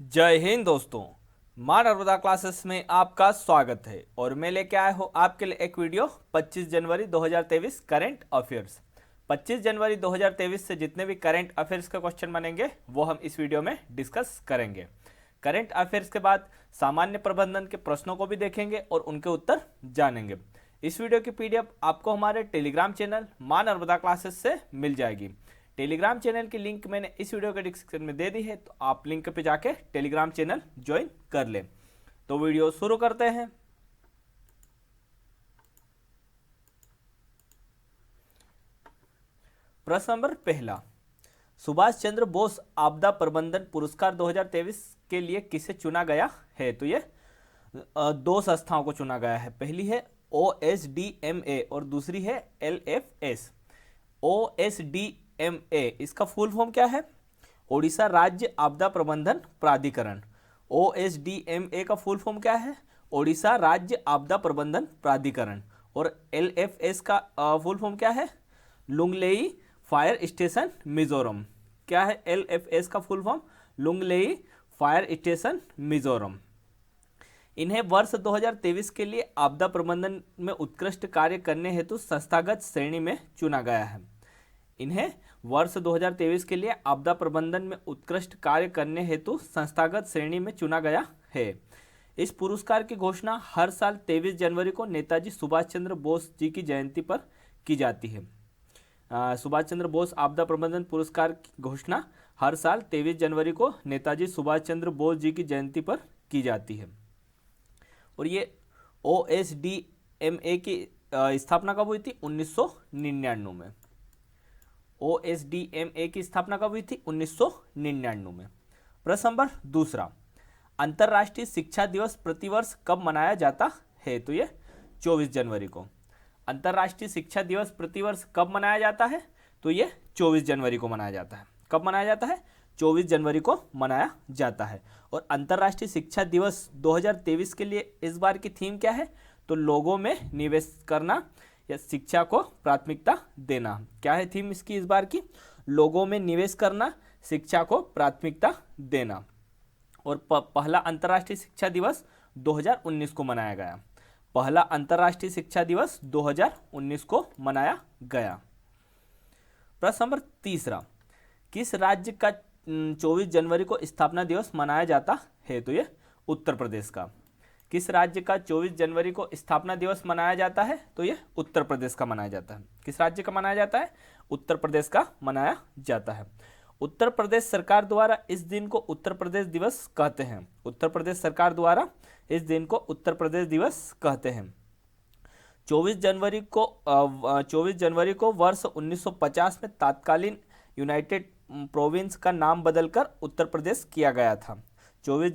जय हिंद दोस्तों। माँ नर्मदा क्लासेस में आपका स्वागत है और मैं लेके आया हूँ आपके लिए एक वीडियो 25 जनवरी 2023 करंट अफेयर्स। 25 जनवरी 2023 से जितने भी करंट अफेयर्स के क्वेश्चन बनेंगे वो हम इस वीडियो में डिस्कस करेंगे। करंट अफेयर्स के बाद सामान्य प्रबंधन के प्रश्नों को भी देखेंगे और उनके उत्तर जानेंगे। इस वीडियो की पीडीएफ आपको हमारे टेलीग्राम चैनल माँ नर्मदा क्लासेस से मिल जाएगी। टेलीग्राम चैनल की लिंक मैंने इस वीडियो के डिस्क्रिप्शन में दे दी है, तो आप लिंक पे जाके टेलीग्राम चैनल ज्वाइन कर लें। तो वीडियो शुरू करते हैं। प्रश्न नंबर पहला, सुभाष चंद्र बोस आपदा प्रबंधन पुरस्कार 2023 के लिए किसे चुना गया है? तो ये दो संस्थाओं को चुना गया है। पहली है OSDMA और दूसरी है LFS। OSDMA इसका फुल फॉर्म क्या है? ओडिशा राज्य आपदा प्रबंधन प्राधिकरण। OSDMA का फुल फॉर्म क्या है? ओडिशा राज्य आपदा प्रबंधन प्राधिकरण। और LFS का फुल फॉर्म क्या है? Lunglei fire station Mizoram. क्या है LFS का full form? Lunglei fire station Mizoram. इन्हें वर्ष 2023 के लिए आपदा प्रबंधन में उत्कृष्ट कार्य करने हेतु संस्थागत श्रेणी में चुना गया है। इन्हें वर्ष 2023 के लिए आपदा प्रबंधन में उत्कृष्ट कार्य करने हेतु संस्थागत श्रेणी में चुना गया है। इस पुरस्कार की घोषणा हर साल 23 जनवरी को नेताजी सुभाष चंद्र बोस जी की जयंती पर की जाती है। सुभाष चंद्र बोस आपदा प्रबंधन पुरस्कार की घोषणा हर साल 23 जनवरी को नेताजी सुभाष चंद्र बोस जी की जयंती पर की जाती है। और ये OSDMA की स्थापना कब हुई थी? 1999 में। OSDMA की स्थापना कब हुई थी? 1999 में। प्रश्न नंबर दूसरा, अंतर्राष्ट्रीय शिक्षा दिवस प्रतिवर्ष कब मनाया जाता है? तो ये 24 जनवरी को। अंतर्राष्ट्रीय शिक्षा दिवस प्रतिवर्ष कब मनाया जाता है? तो ये 24 जनवरी को मनाया जाता है। कब मनाया जाता है? 24 जनवरी को मनाया जाता है। और अंतर्राष्ट्रीय शिक्षा दिवस 2023 के लिए इस बार की थीम क्या है? तो लोगों में निवेश करना या शिक्षा को प्राथमिकता देना। क्या है थीम इसकी इस बार की? लोगों में निवेश करना, शिक्षा को प्राथमिकता देना। और पहला अंतर्राष्ट्रीय शिक्षा दिवस 2019 को मनाया गया। पहला अंतर्राष्ट्रीय शिक्षा दिवस 2019 को मनाया गया। प्रश्न नंबर तीसरा, किस राज्य का 24 जनवरी को स्थापना दिवस मनाया जाता है? तो ये उत्तर प्रदेश का। किस राज्य का 24 जनवरी को स्थापना दिवस मनाया जाता है? तो ये उत्तर प्रदेश का मनाया जाता है। किस राज्य का मनाया जाता है? उत्तर प्रदेश का मनाया जाता है। उत्तर प्रदेश सरकार द्वारा इस दिन को उत्तर प्रदेश दिवस कहते हैं। उत्तर प्रदेश सरकार द्वारा इस दिन को उत्तर प्रदेश दिवस कहते हैं। 24 जनवरी को वर्ष 1950 में तत्कालीन यूनाइटेड प्रोविंस का नाम बदलकर उत्तर प्रदेश किया गया था। 24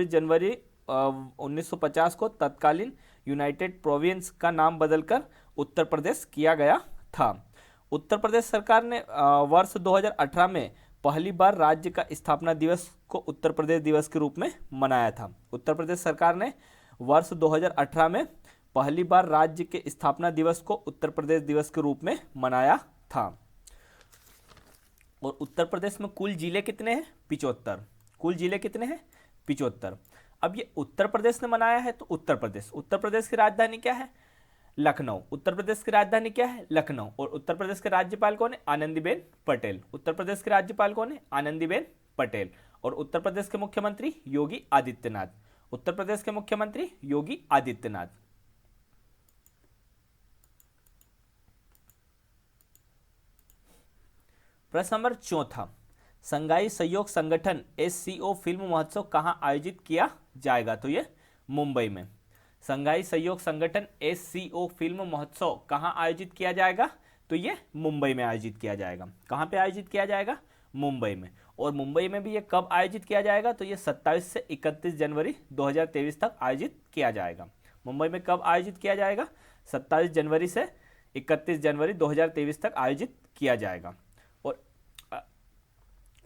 जनवरी 1950 को तत्कालीन यूनाइटेड प्रोविंस का नाम बदलकर उत्तर प्रदेश किया गया था। उत्तर प्रदेश सरकार ने वर्ष 2018 में पहली बार राज्य का स्थापना दिवस को उत्तर प्रदेश दिवस के रूप में मनाया था। उत्तर प्रदेश सरकार ने वर्ष 2018 में पहली बार राज्य के स्थापना दिवस को उत्तर प्रदेश दिवस के रूप में मनाया था। और उत्तर प्रदेश में कुल जिले कितने हैं? 75। कुल जिले कितने हैं? 75। अब ये उत्तर प्रदेश ने मनाया है तो उत्तर प्रदेश की राजधानी क्या है? लखनऊ। उत्तर प्रदेश की राजधानी क्या है? लखनऊ। और उत्तर प्रदेश के राज्यपाल कौन है? आनंदीबेन पटेल। उत्तर प्रदेश के राज्यपाल कौन है? आनंदीबेन पटेल। और उत्तर प्रदेश के मुख्यमंत्री योगी आदित्यनाथ। उत्तर प्रदेश के मुख्यमंत्री योगी आदित्यनाथ। प्रश्न नंबर चौथा, संघाई सहयोग संगठन SCO फिल्म महोत्सव कहाँ आयोजित किया जाएगा? तो ये मुंबई में। संघाई सहयोग संगठन SCO फिल्म महोत्सव कहाँ आयोजित किया जाएगा? तो ये मुंबई में आयोजित किया जाएगा। कहाँ पे आयोजित किया जाएगा? मुंबई में। और मुंबई में भी ये कब आयोजित किया जाएगा? तो ये 27 से 31 जनवरी 2023 तक आयोजित किया जाएगा। मुंबई में कब आयोजित किया जाएगा? 27 जनवरी से 31 जनवरी 2023 तक आयोजित किया जाएगा। और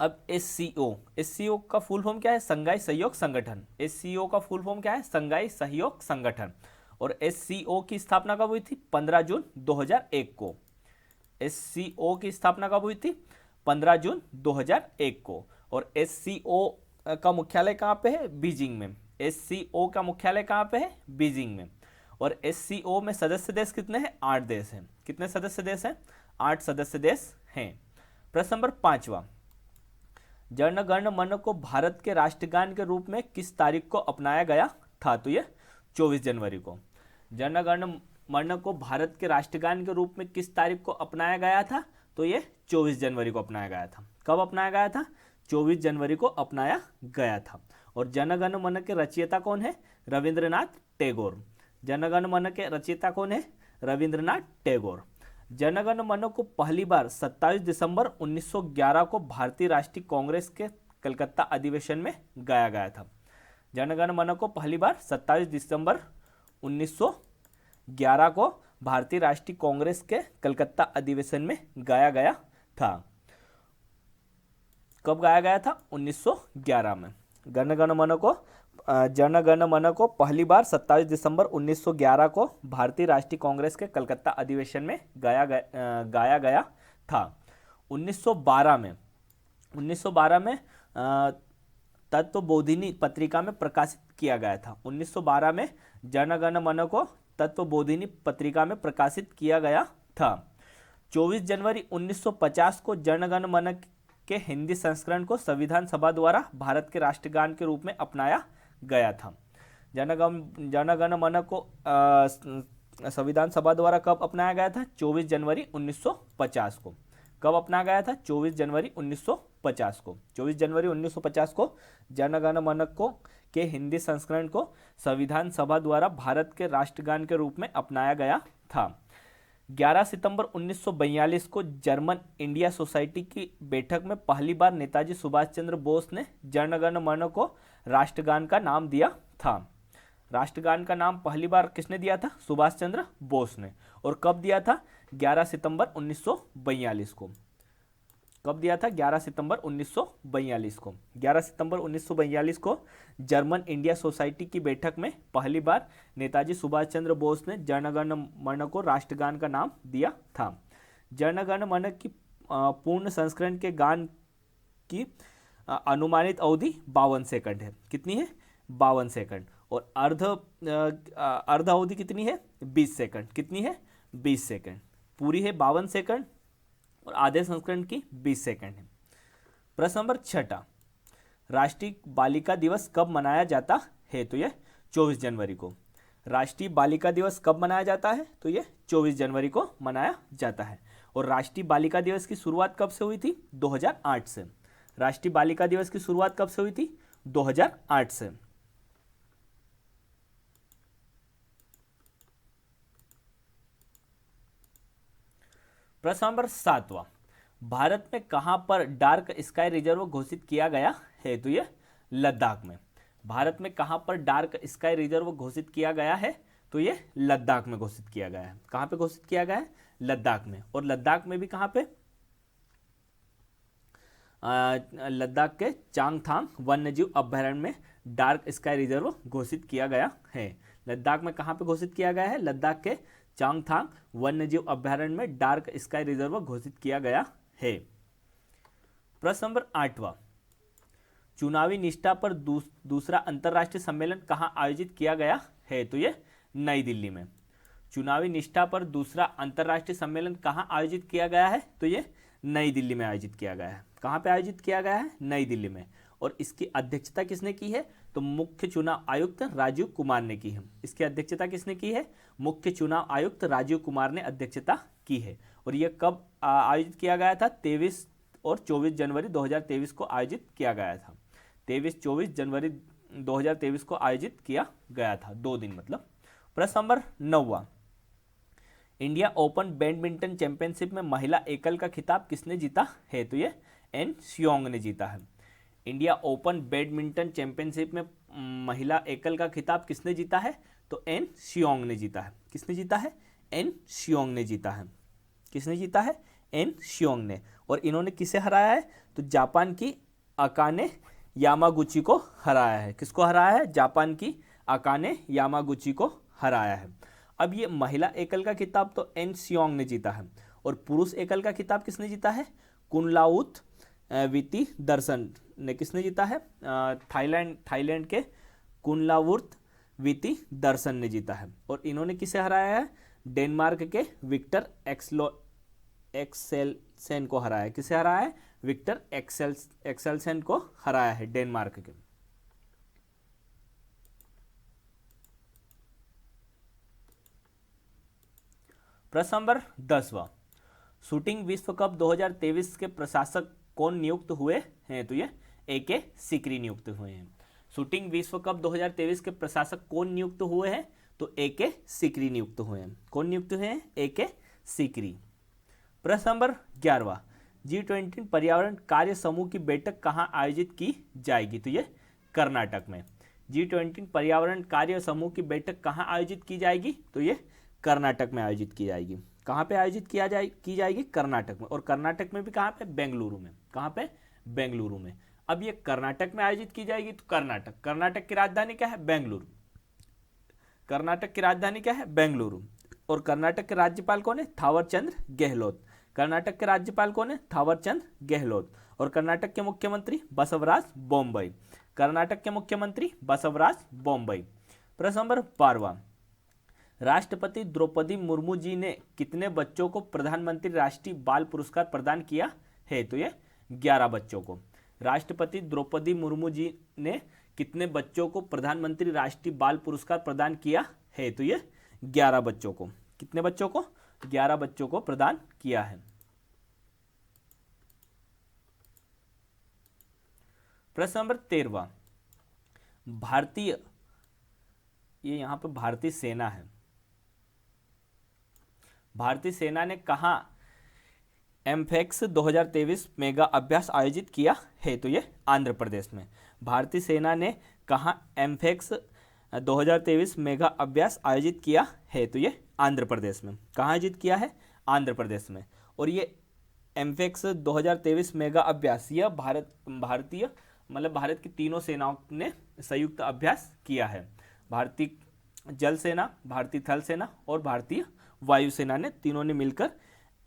अब SCO का फुल फॉर्म क्या है? संघाई सहयोग संगठन। SCO का फुल फॉर्म क्या है? संघाई सहयोग संगठन। और SCO की स्थापना कब हुई थी? 15 जून 2001 को। SCO की स्थापना कब हुई थी? 15 जून 2001 को। और SCO का मुख्यालय कहाँ पे है? बीजिंग में। SCO का मुख्यालय कहाँ पे है? बीजिंग में। और SCO में सदस्य देश कितने हैं? 8 देश हैं। कितने सदस्य देश हैं? 8 सदस्य देश हैं। प्रश्न नंबर 5वां, जन गण मन को भारत के राष्ट्रगान के रूप में किस तारीख को अपनाया गया था? तो ये 24 जनवरी को। जन गण मन को भारत के राष्ट्रगान के रूप में किस तारीख को अपनाया गया था? तो ये 24 जनवरी को अपनाया गया था। कब अपनाया गया था? 24 जनवरी को अपनाया गया था। और जन गण मन के रचयिता कौन है? रविंद्रनाथ टैगोर। जन गण मन के रचयिता कौन है? रविंद्रनाथ टैगोर। जन गण मन को पहली बार 27 दिसंबर 1911 को भारतीय राष्ट्रीय कांग्रेस के कलकत्ता अधिवेशन में गाया गया था। जन गण मन को पहली बार 27 दिसंबर 1911 को भारतीय राष्ट्रीय कांग्रेस के कलकत्ता अधिवेशन में गाया गया था। कब गाया गया था? 1911 में। जन गण मन को पहली बार 27 दिसंबर 1911 को भारतीय राष्ट्रीय कांग्रेस के कलकत्ता अधिवेशन में गाया गया था। 1912 में तत्वबोधिनी पत्रिका में प्रकाशित किया गया था। 1912 में जन गण मन को तत्वबोधिनी पत्रिका में प्रकाशित किया गया था। 24 जनवरी 1950 को जन गण मन के हिंदी संस्करण को संविधान सभा द्वारा भारत के राष्ट्रगान के रूप में अपनाया गया था। जन गण मन को संविधान सभा द्वारा कब अपनाया गया था? 24 जनवरी 1950 को। कब अपनाया गया था? 24 जनवरी 1950 को। 24 जनवरी 1950 को जन गण मन को के हिंदी संस्करण को संविधान सभा द्वारा भारत के राष्ट्रगान के रूप में अपनाया गया था। 11 सितंबर 1942 को जर्मन इंडिया सोसाइटी की बैठक में पहली बार नेताजी सुभाष चंद्र बोस ने जन गण मन को राष्ट्रगान का नाम दिया था। राष्ट्रगान का नाम पहली बार किसने दिया था? सुभाष चंद्र बोस ने। और कब दिया था? 11 सितंबर 1942 को। कब दिया था? 11 सितंबर 1942 को। 11 सितंबर 1942 को जर्मन इंडिया सोसाइटी की बैठक में पहली बार नेताजी सुभाष चंद्र बोस ने जन गण मन को राष्ट्रगान का नाम दिया था। जन गण मन की पूर्ण संस्करण के गान की अनुमानित अवधि 52 सेकंड है। कितनी है? 52 सेकंड। और अर्ध अवधि कितनी है? 20 सेकंड। कितनी है? 20 सेकंड। पूरी है 52 सेकंड और आधे संस्करण की 20 सेकंड है। प्रश्न नंबर 6, राष्ट्रीय बालिका दिवस कब मनाया जाता है? तो ये 24 जनवरी को। राष्ट्रीय बालिका दिवस कब मनाया जाता है? तो ये 24 जनवरी को मनाया जाता है। और राष्ट्रीय बालिका दिवस की शुरुआत कब से हुई थी? 2008 से। राष्ट्रीय बालिका दिवस की शुरुआत कब से हुई थी? 2008 से। प्रश्न नंबर 7वां, भारत में कहां पर डार्क स्काई रिजर्व घोषित किया गया है? तो ये लद्दाख में। भारत में कहां पर डार्क स्काई रिजर्व घोषित किया गया है? तो ये लद्दाख में घोषित किया गया है। कहां पे घोषित किया गया है? लद्दाख में। और लद्दाख में भी कहां पे? लद्दाख के चांगथांग वन्यजीव अभयारण्य में डार्क स्काई रिजर्व घोषित किया गया है। लद्दाख में कहां पे घोषित किया गया है? लद्दाख के चांगथांग वन्यजीव अभयारण्य में डार्क स्काई रिजर्व घोषित किया गया है। प्रश्न नंबर 8वां, चुनावी निष्ठा पर दूसरा अंतर्राष्ट्रीय सम्मेलन कहां आयोजित किया गया है? तो ये नई दिल्ली में। चुनावी निष्ठा पर दूसरा अंतर्राष्ट्रीय सम्मेलन कहां आयोजित किया गया है? तो ये नई दिल्ली में आयोजित किया गया है। कहां पे आयोजित किया गया है? नई दिल्ली में। और इसकी अध्यक्षता किसने की है? तो मुख्य चुनाव आयुक्त राजीव कुमार ने की है। इसकी अध्यक्षता किसने की है? मुख्य चुनाव आयुक्त राजीव कुमार ने अध्यक्षता की है। और यह कब आयोजित किया गया था? 23 और 24 जनवरी 2023 को आयोजित किया गया था। 23-24 जनवरी 2023 को आयोजित किया गया था, 2 दिन मतलब। प्रश्न नंबर 9वां, इंडिया ओपन बैडमिंटन चैंपियनशिप में महिला एकल का खिताब किसने जीता है? तो ये एन शियोंग ने जीता है। इंडिया ओपन बैडमिंटन चैंपियनशिप में महिला एकल का खिताब किसने जीता है? तो एन शियोंग ने जीता है। किसने जीता है? एन शियोंग ने जीता है। किसने जीता है? एन शियोंग ने। और इन्होंने किसे हराया है? तो जापान की अकाने यामागुची को हराया है। किसको हराया है? जापान की अकाने यामागुची को हराया है। अब ये महिला एकल का खिताब तो एन शियोंग ने जीता है। और पुरुष एकल का खिताब किसने जीता है? कुनलाउत विति दर्शन ने किसने जीता है? थाईलैंड के कुनलावुर्त विति दर्शन ने जीता है। और इन्होंने किसे हराया है? डेनमार्क के विक्टर एक्सेलसेन को हराया है। किसे हराया है? विक्टर एक्सेलसेन को हराया है डेनमार्क के। प्रश्न नंबर 10वां, शूटिंग विश्व कप 2023 के प्रशासक कौन नियुक्त हुए हैं? तो ये AK सीकरी नियुक्त हुए हैं। शूटिंग विश्व कप 2023 के प्रशासक कौन नियुक्त हुए हैं? तो AK सीकरी नियुक्त हुए हैं। कौन नियुक्त हुए हैं? AK सीकरी। प्रश्न नंबर 11वां, G20 पर्यावरण कार्य समूह की बैठक कहाँ आयोजित की जाएगी? तो ये कर्नाटक में। G20 पर्यावरण कार्य समूह की बैठक कहाँ आयोजित की जाएगी? तो ये कर्नाटक में आयोजित की जाएगी। कहाँ पे आयोजित की जाएगी? कर्नाटक में। और कर्नाटक में भी कहाँ पे? बेंगलुरु में। कहाँ पे? बेंगलुरु में। अब ये कर्नाटक में आयोजित की जाएगी तो कर्नाटक की राजधानी क्या है? बेंगलुरु। कर्नाटक की राजधानी क्या है? बेंगलुरु। और कर्नाटक के राज्यपाल कौन है? थावरचंद गहलोत। कर्नाटक के राज्यपाल कौन है? थावरचंद गहलोत। और कर्नाटक के मुख्यमंत्री बसवराज बोम्मई। कर्नाटक के मुख्यमंत्री बसवराज बोम्मई। प्रश्न नंबर 12वां, राष्ट्रपति द्रौपदी मुर्मू जी ने कितने बच्चों को प्रधानमंत्री राष्ट्रीय बाल पुरस्कार प्रदान किया है? तो ये 11 बच्चों को। राष्ट्रपति द्रौपदी मुर्मू जी ने कितने बच्चों को प्रधानमंत्री राष्ट्रीय बाल पुरस्कार प्रदान किया है? तो ये 11 बच्चों को। कितने बच्चों को? 11 बच्चों को प्रदान किया है। प्रश्न नंबर 13वां, भारतीय, ये यहां पर भारतीय सेना है। भारतीय सेना ने कहा एमफेक्स 2023 मेगा अभ्यास आयोजित किया है? तो ये आंध्र प्रदेश में। भारतीय सेना ने कहा एमफेक्स 2023 मेगा अभ्यास आयोजित किया है? तो ये आंध्र प्रदेश में। कहाँ आयोजित किया है? आंध्र प्रदेश में। और ये एमफेक्स 2023 मेगा अभ्यास यह भारत की तीनों सेनाओं ने संयुक्त अभ्यास किया है। भारतीय जल सेना, भारतीय थल सेना और भारतीय वायुसेना ने तीनों ने मिलकर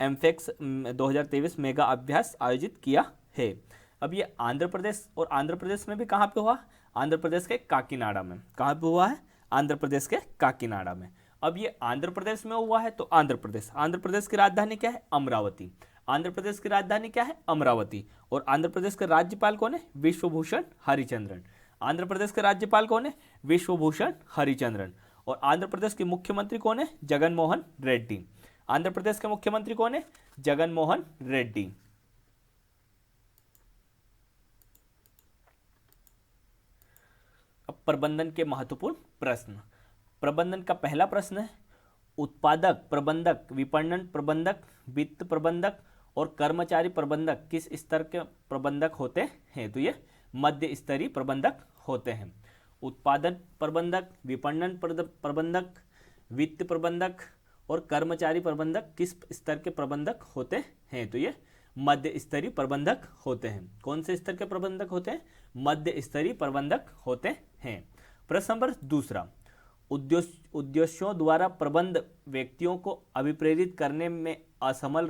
एमफेक्स 2023 मेगा अभ्यास आयोजित किया है। अब ये आंध्र प्रदेश, और आंध्र प्रदेश में भी कहाँ पे हुआ? आंध्र प्रदेश के काकीनाडा में। कहाँ पे हुआ है? आंध्र प्रदेश के काकीनाडा में। अब ये आंध्र प्रदेश में हुआ है तो आंध्र प्रदेश की राजधानी क्या है? अमरावती। आंध्र प्रदेश की राजधानी क्या है? अमरावती। और आंध्र प्रदेश के राज्यपाल कौन है? विश्वभूषण हरिचंद्रन। आंध्र प्रदेश के राज्यपाल कौन है? विश्वभूषण हरिचंद्रन। और आंध्र प्रदेश के मुख्यमंत्री कौन है? जगन मोहन रेड्डी। आंध्र प्रदेश के मुख्यमंत्री कौन है? जगन मोहन रेड्डी। अब प्रबंधन के महत्वपूर्ण प्रश्न। प्रबंधन का पहला प्रश्न है, उत्पादक प्रबंधक, विपणन प्रबंधक, वित्त प्रबंधक और कर्मचारी प्रबंधक किस स्तर के प्रबंधक होते हैं? तो ये मध्य स्तरीय प्रबंधक होते हैं। उत्पादन प्रबंधक, विपणन प्रबंधक, वित्त प्रबंधक और कर्मचारी प्रबंधक किस स्तर के प्रबंधक होते हैं? तो ये मध्य स्तरीय प्रबंधक होते हैं। कौन से स्तर के प्रबंधक होते हैं? मध्य स्तरीय प्रबंधक होते हैं। प्रश्न नंबर 2, उद्देश्यों द्वारा प्रबंध व्यक्तियों को अभिप्रेरित करने में असफल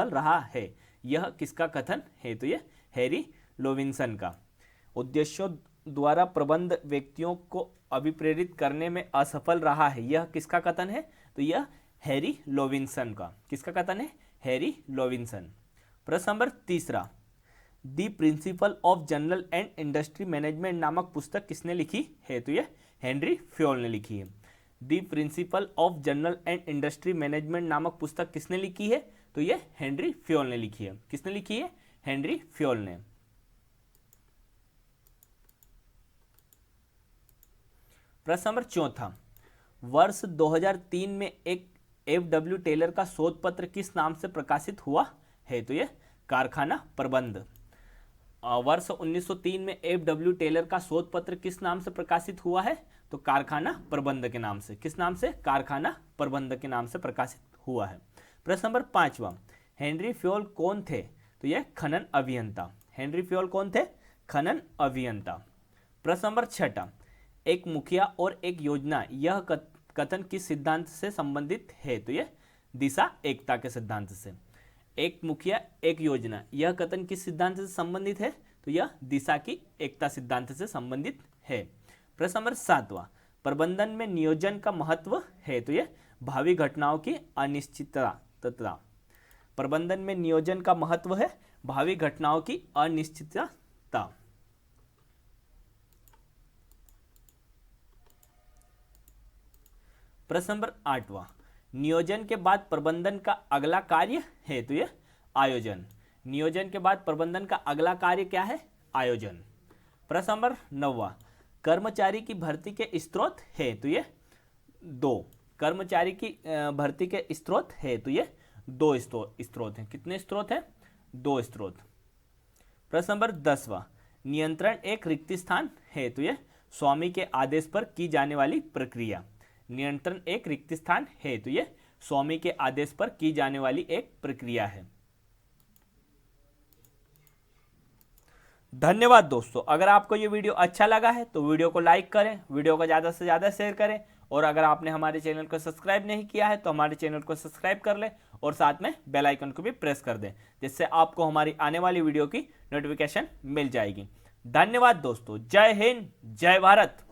रहा है, यह किसका कथन है? तो ये हैरी लोविंसन का। उद्देश्यों द्वारा प्रबंध व्यक्तियों को अभिप्रेरित करने में असफल रहा है, यह किसका कथन है? तो यह हैरी लोविंसन का। किसका कथन है? हैरी लोविंसन। प्रश्न number 3, the principle of general and industry management नामक पुस्तक किसने लिखी है? तो यह हेनरी फ्योल ने लिखी है। The principle of general and industry management नामक पुस्तक किसने लिखी है? तो यह हेनरी फ्योल ने लिखी है। किसने लिखी है? हेनरी फ्योल ने। प्रश्न नंबर 4, वर्ष 2003 में एक FW टेलर का शोध पत्र किस नाम से प्रकाशित हुआ है? तो यह कारखाना प्रबंध। वर्ष 1903 में FW टेलर का शोध पत्र किस नाम से प्रकाशित हुआ है? तो कारखाना प्रबंध के नाम से। किस नाम से? कारखाना प्रबंध के नाम से प्रकाशित हुआ है। प्रश्न नंबर 5, हेनरी फ्योल कौन थे? तो यह खनन अभियंता। हेनरी फ्योल कौन थे? खनन अभियंता। प्रश्न नंबर 6, एक मुखिया और एक योजना, यह कथन किस सिद्धांत से संबंधित है? तो यह दिशा एकता के सिद्धांत से। एक मुखिया एक योजना, यह कथन किस सिद्धांत से संबंधित है? तो यह दिशा की एकता सिद्धांत से संबंधित है। प्रश्न नंबर 7वां, प्रबंधन में नियोजन का महत्व है? तो यह भावी घटनाओं की अनिश्चितता। प्रबंधन में नियोजन का महत्व है भावी घटनाओं की अनिश्चितता। प्रश्न नंबर 8वां, नियोजन के बाद प्रबंधन का अगला कार्य है? तो यह आयोजन। नियोजन के बाद प्रबंधन का अगला कार्य क्या है? आयोजन। प्रश्न नंबर 9वां, कर्मचारी की भर्ती के स्रोत है? तो यह 2। कर्मचारी की भर्ती के स्रोत है? तो यह 2 स्रोत हैं। कितने स्रोत हैं? 2 स्रोत। प्रश्न नंबर 10वां, नियंत्रण एक रिक्त स्थान है? तो यह स्वामी के आदेश पर की जाने वाली प्रक्रिया। नियंत्रण एक रिक्त स्थान है? तो यह स्वामी के आदेश पर की जाने वाली एक प्रक्रिया है। धन्यवाद दोस्तों। अगर आपको ये वीडियो अच्छा लगा है तो वीडियो को लाइक करें, वीडियो को ज़्यादा से ज़्यादा शेयर करें, और अगर आपने हमारे चैनल को सब्सक्राइब नहीं किया है तो हमारे चैनल को सब्सक्राइब कर लें और साथ में बेल आइकन को भी प्रेस कर दें, जिससे आपको हमारी आने वाली वीडियो की नोटिफिकेशन मिल जाएगी। धन्यवाद दोस्तों। जय हिंद, जय भारत।